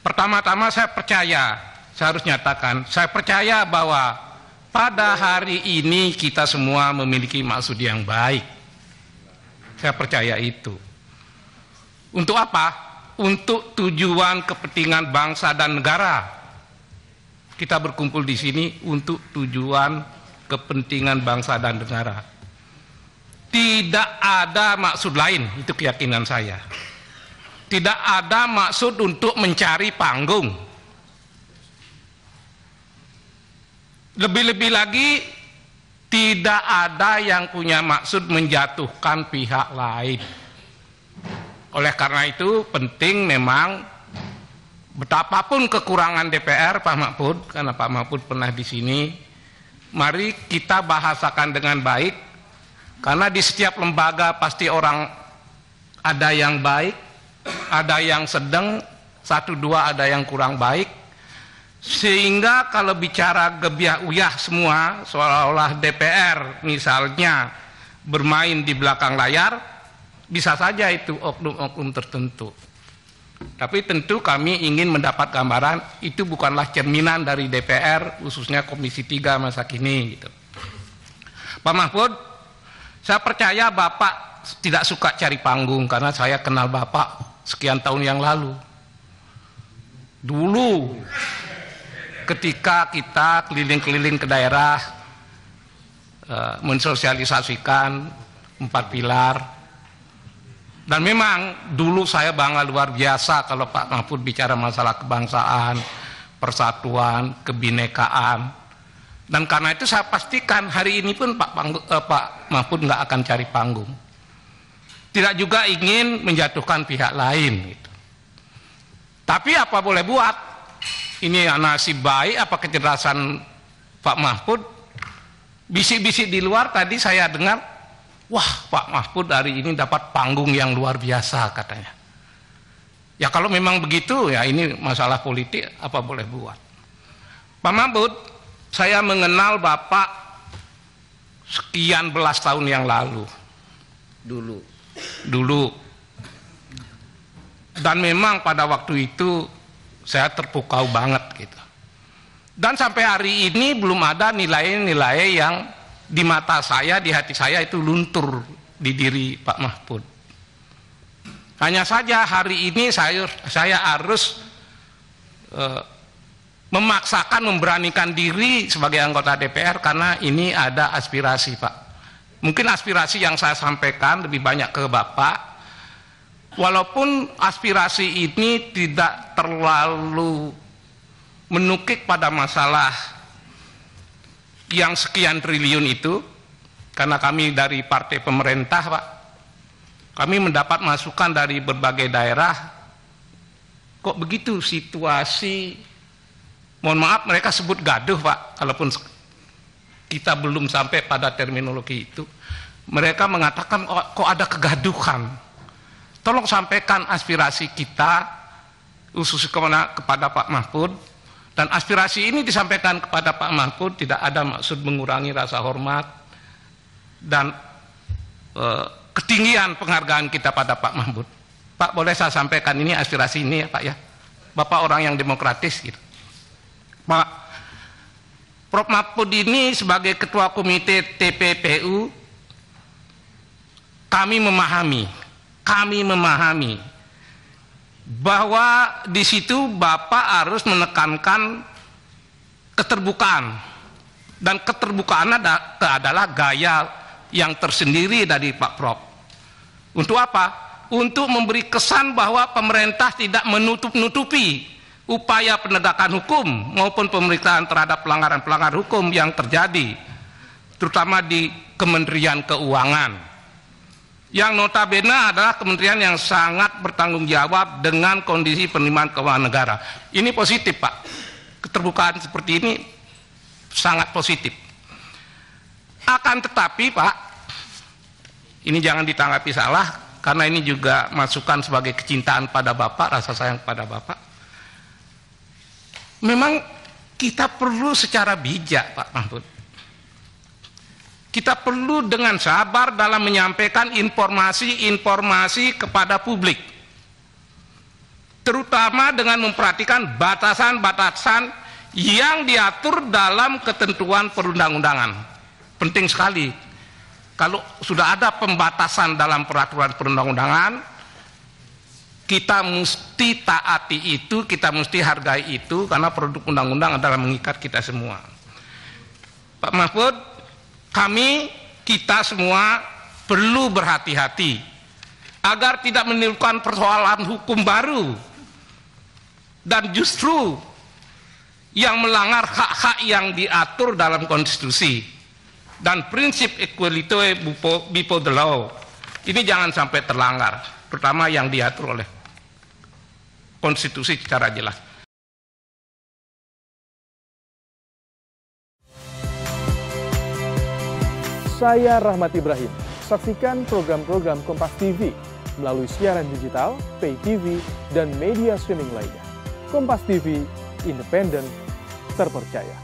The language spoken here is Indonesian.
Pertama-tama saya harus nyatakan, saya percaya bahwa pada hari ini kita semua memiliki maksud yang baik. Saya percaya itu. Untuk apa? Untuk tujuan kepentingan bangsa dan negara. Kita berkumpul di sini untuk tujuan kepentingan bangsa dan negara. Tidak ada maksud lain, itu keyakinan saya. Tidak ada maksud untuk mencari panggung. Lebih-lebih lagi, tidak ada yang punya maksud menjatuhkan pihak lain. Oleh karena itu, penting memang betapapun kekurangan DPR, Pak Mahfud, karena Pak Mahfud pernah di sini, mari kita bahasakan dengan baik, karena di setiap lembaga pasti orang ada yang baik, ada yang sedang, satu dua ada yang kurang baik, sehingga kalau bicara gebiah-uyah semua, seolah-olah DPR misalnya bermain di belakang layar, bisa saja itu oknum-oknum tertentu. Tapi tentu kami ingin mendapat gambaran, itu bukanlah cerminan dari DPR, khususnya Komisi 3 masa kini. Gitu. Pak Mahfud, saya percaya Bapak tidak suka cari panggung, karena saya kenal Bapak sekian tahun yang lalu. Dulu ketika kita keliling-keliling ke daerah mensosialisasikan 4 pilar, dan memang dulu saya bangga luar biasa kalau Pak Mahfud bicara masalah kebangsaan, persatuan, kebinekaan, dan karena itu saya pastikan hari ini pun Pak Mahfud nggak akan cari panggung. Tidak juga ingin menjatuhkan pihak lain. Gitu. Tapi apa boleh buat? Ini nasib baik apa kecerdasan Pak Mahfud? Bisik-bisik di luar tadi saya dengar, wah Pak Mahfud hari ini dapat panggung yang luar biasa katanya. Ya kalau memang begitu, ya ini masalah politik, apa boleh buat? Pak Mahfud, saya mengenal Bapak sekian belas tahun yang lalu. Dulu. Dan memang pada waktu itu saya terpukau banget gitu. Dan sampai hari ini belum ada nilai-nilai yang di mata saya, di hati saya itu luntur di diri Pak Mahfud. Hanya saja hari ini saya harus memaksakan, memberanikan diri sebagai anggota DPR karena ini ada aspirasi, Pak. Mungkin aspirasi yang saya sampaikan lebih banyak ke Bapak, walaupun aspirasi ini tidak terlalu menukik pada masalah yang sekian triliun itu, karena kami dari partai pemerintah, Pak, kami mendapat masukan dari berbagai daerah, kok begitu situasi, mohon maaf mereka sebut gaduh, Pak, kalaupun kita belum sampai pada terminologi itu, mereka mengatakan kok ada kegaduhan. Tolong sampaikan aspirasi kita khusus kepada Pak Mahfud, dan aspirasi ini disampaikan kepada Pak Mahfud tidak ada maksud mengurangi rasa hormat dan ketinggian penghargaan kita pada Pak Mahfud. Pak, boleh saya sampaikan ini aspirasi ini ya Pak ya, Bapak orang yang demokratis gitu. Pak Prof. Mahfud ini sebagai ketua komite TPPU, kami memahami bahwa di situ Bapak harus menekankan keterbukaan, dan keterbukaan adalah gaya yang tersendiri dari Pak Prof. Untuk apa? Untuk memberi kesan bahwa pemerintah tidak menutup-nutupi upaya penegakan hukum maupun pemeriksaan terhadap pelanggaran-pelanggaran hukum yang terjadi, terutama di Kementerian Keuangan, yang notabene adalah kementerian yang sangat bertanggung jawab dengan kondisi penerimaan keuangan negara. Ini positif, Pak. Keterbukaan seperti ini sangat positif. Akan tetapi, Pak, ini jangan ditanggapi salah, karena ini juga masukan sebagai kecintaan pada Bapak, rasa sayang pada Bapak. Memang kita perlu secara bijak, Pak Mahfud. Kita perlu dengan sabar dalam menyampaikan informasi-informasi kepada publik. terutama dengan memperhatikan batasan-batasan yang diatur dalam ketentuan perundang-undangan. Penting sekali, kalau sudah ada pembatasan dalam peraturan perundang-undangan, kita mesti taati itu, kita mesti hargai itu, karena produk undang-undang adalah mengikat kita semua. Pak Mahfud, kita semua perlu berhati-hati agar tidak menimbulkan persoalan hukum baru dan justru yang melanggar hak-hak yang diatur dalam konstitusi dan prinsip equality before the law. Ini jangan sampai terlanggar, terutama yang diatur oleh konstitusi secara jelas. Saya Rahmat Ibrahim. Saksikan program-program Kompas TV melalui siaran digital, pay TV, dan media streaming lainnya. Kompas TV, independen, terpercaya.